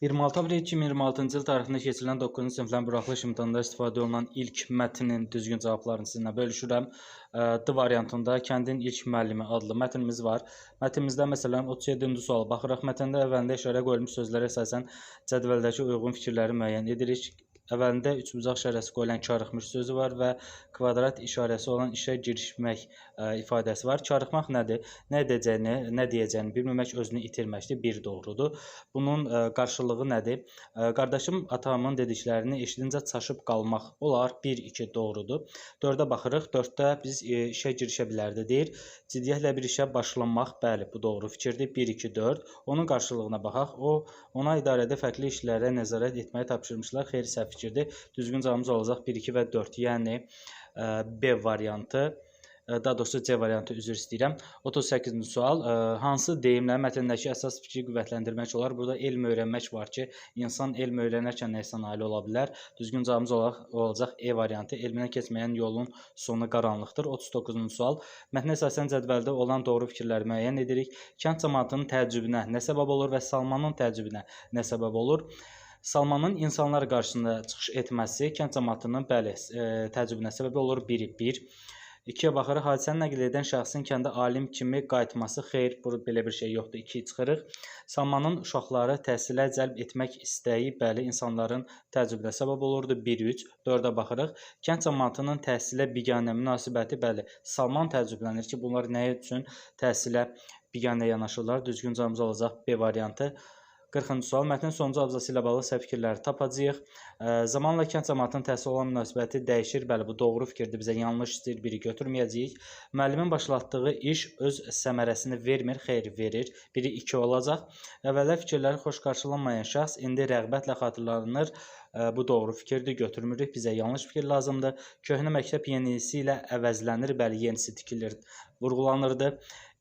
26 aprel 2026-cı il tarixində keçirilən 9-cu siniflərin buraxılış imtahanında istifadə olunan ilk mətnin düzgün cavablarını sizinlə bölüşürəm. D variantında Kəndin ilk müəllimi adlı mətnimiz var. Mətnimizdə məsələn 37-ci suala baxıraq. Mətndə əvvəlində işarə qoyulmuş sözlərə əsasən cədvəldəki uyğun fikirləri müəyyən edirik. Əvvəlində üçbucaq işarəsi qoyulan karıxmış sözü var və kvadrat işarəsi olan işə girişmək ifadəsi var. Karıxmaq nədir? Nə edəcəyini, nə deyəcəyini bilməmək özünü itirməkdir. Bir doğrudur. Bunun qarşılığı nədir? Qardaşım atamın dediklərini eşidincə çaşıb qalmaq olar. 1-2 doğrudur. 4-ə baxırıq. 4-də biz işə girişə bilərdi deyir. Ciddiyyətlə bir işə başlamaq, bəli, bu doğru fikirdir. 1-2 4. Onun qarşılığına baxaq. Ona idarədə fərqli işlərə nəzarət etməyi tapşırmışlar. Xeyr, səhv fikirdir. Düzgün cavabımız olacaq 1-2 və 4. Yəni B variantı. Daha doğrusu C variantı, üzr istəyirəm. 38-ci sual. Hansı deyimlərin mətndəki əsas fikri qüvvətləndirmək olar? Burada elm öyrənmək var ki, insan elm öyrənərkən nəyisə nail ola bilər. Düzgün cavabımız olacaq E variantı. Elminə keçməyən yolun sonu qaranlıqdır. 39-cu sual. Mətnə əsasən cədvəldə olan doğru fikirləri müəyyən edirik. Kənd cəmaatının təəccübünə nə səbəb olur və Salmanın təəccübünə nə səbəb olur? Salmanın insanlar qarşısında çıxış etməsi kənd cəmaatının bəli təəccübünə səbəb olur. 1-1. 2-yə baxırıq. Hadisəni nəql edən şəxsin kəndə alim kimi qayıtması. Xeyr, burada belə bir şey yoxdur. 2-yə çıxırıq. Salmanın uşaqları təhsilə cəlb etmək istəyi, bəli, insanların təəccübünə səbəb olurdu. 1-3. 4-ə baxırıq. Kənd cəmaatının təhsilə biganə münasibəti, bəli, Salman təəccüblənir ki, bunlar nə üçün təhsilə biganə yanaşırlar? Düzgün cavabımız olacaq B variantı. 40-cı sual. Mətnin sonuncu abzası ilə bağlı səhv fikirləri tapacağıq. Zamanla kənd cəmaatının təhsil olan münasibəti dəyişir. Bəli, bu doğru fikirdir. Bizə yanlış istəyir, biri götürməyəcəyik. Müəllimin başlatdığı iş öz səmərəsini vermir. Xeyr, verir. Biri 2 olacaq. Əvvəllər fikirləri xoş qarşılanmayan şəxs indi rəğbətlə xatırlanır. Bu doğru fikirdir. Götürmürük. Bizə yanlış fikir lazımdır. Köhnə məktəb yenisi ilə əvəzlənir. Bəli, yenisi tikilir, vurğulanırdı.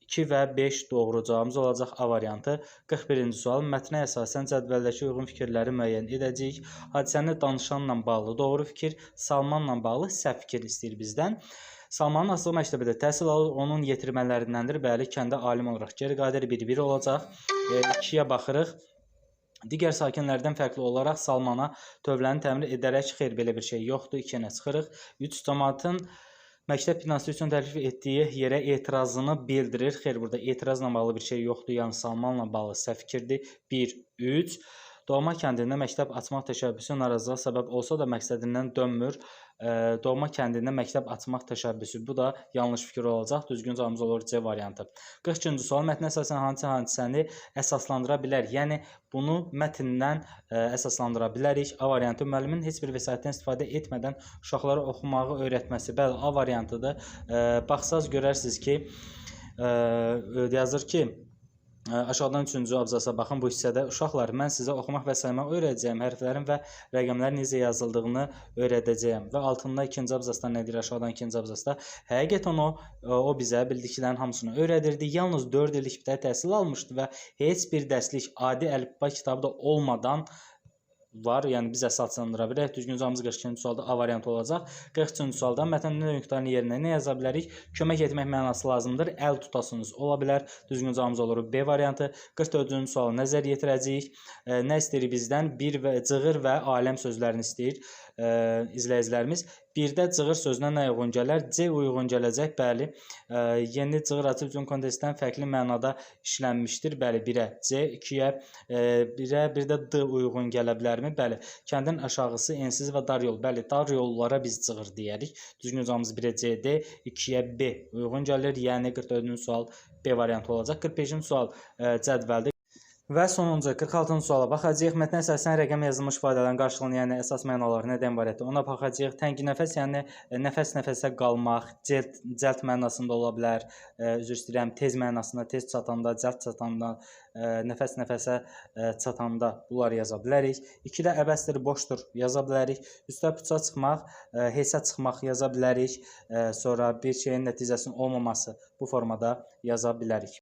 2 və 5 doğru cavabımız olacaq A variantı. 41-ci sual. Mətnə əsasən cədvəldəki uyğun fikirləri müəyyən edəcəyik. Hadisəni danışanla bağlı doğru fikir, Salmanla bağlı səhv fikir istəyir bizdən. Salmanın asılı məktəbədə təhsil alır, onun yetirmələrindəndir. Bəli, kəndə alim olaraq geri qayıdır. 1-1 olacaq. 2-yə baxırıq. Digər sakinlərdən fərqli olaraq Salmana tövləni təmin edərək, xeyr, belə bir şey yoxdur. 2-yə çıxırıq. 3 cəmaatın məktəb binası üçün təklif etdiyi yerə etirazını bildirir. Xeyr, burada etirazla bağlı bir şey yoxdur. Yəni Salmanla bağlı səhv fikirdir. 1-3. Doğma kəndində məktəb açmaq təşəbbüsü narazılığa səbəb olsa da məqsədindən dönmür. Doğma kəndində məktəb açmaq təşəbbüsü. Bu da yanlış fikir olacaq. Düzgün cavabımız olur C variantı. 42-ci sual. Mətnə əsasən hansı hadisəni əsaslandıra bilər? Yəni bunu mətndən əsaslandıra bilərik. A variantı. Müəllimin heç bir vəsaitdən istifadə etmədən uşaqlara oxumağı öyrətməsi. Bəli, A variantıdır. Baxsaz görərsiniz ki, yazır ki, aşağıdan 3-cü abzasa baxın, bu hissədə uşaqlar, mən sizə oxumaq və saymaq öyrədəcəyəm, hərflərin və rəqəmlərin necə yazıldığını öyrədəcəyəm. Və altında 2-ci abzasda nə deyir, aşağıdan 2-ci abzasda? Həqiqətən o bizə bildiklərin hamısını öyrədirdi. Yalnız 4 illik ibtidai təhsil almışdı və heç bir dərslik adi əlifba kitabı da olmadan var. Yəni biz əsaslandıra bilərik. Düzgün cavabımız 42-ci sualda A variantı olacaq. 43-cü sualda mətnin nöqtənin yerinə nə yaza bilərik? Kömək etmək mənası lazımdır. Əl tutasınız ola bilər. Düzgün cavabımız olur B variantı. 44-cü suala nəzər yetirəcəyik. Nə istəyir bizdən? Cığır və aləm sözlərini istəyir izləyicilərimiz. 1-də cığır sözünə nə uyğun gələr? C uyğun gələcək. Bəli. Yeni cığır açıb üçün kontekstdən fərqli mənada işlənmişdir. Bəli, 1-ə C, 2-yə 1-də D uyğun gələ bilərmi? Bəli. Kəndin aşağısı ensiz və dar yol. Bəli, dar yollara biz cığır deyərik. Düzgün cavabımız 1-ə C, D, 2-yə B uyğun gəlir. Yəni 44-cü sual B variantı olacaq. 45-ci sual cədvəldir. Və sonuncu 46-cı suala baxacağıq. Mətnə əsasən rəqəm yazılmış ifadələrin qarşılığını, yəni əsas mənaları nədən ibarətdir? Ona baxacağıq. Təngi nəfəs, yəni nəfəs-nəfəsə qalmaq, cəld mənasında ola bilər. Üzr istəyirəm, tez mənasında, tez çatanda, cəld çatanda, nəfəs-nəfəsə çatanda bunlar yaza bilərik. 2-də əbəsdir, boşdur yaza bilərik. Üstə puça çıxmaq, heçə çıxmaq yaza bilərik. Sonra bir şeyin nəticəsinin olmaması bu formada yaza bilərik.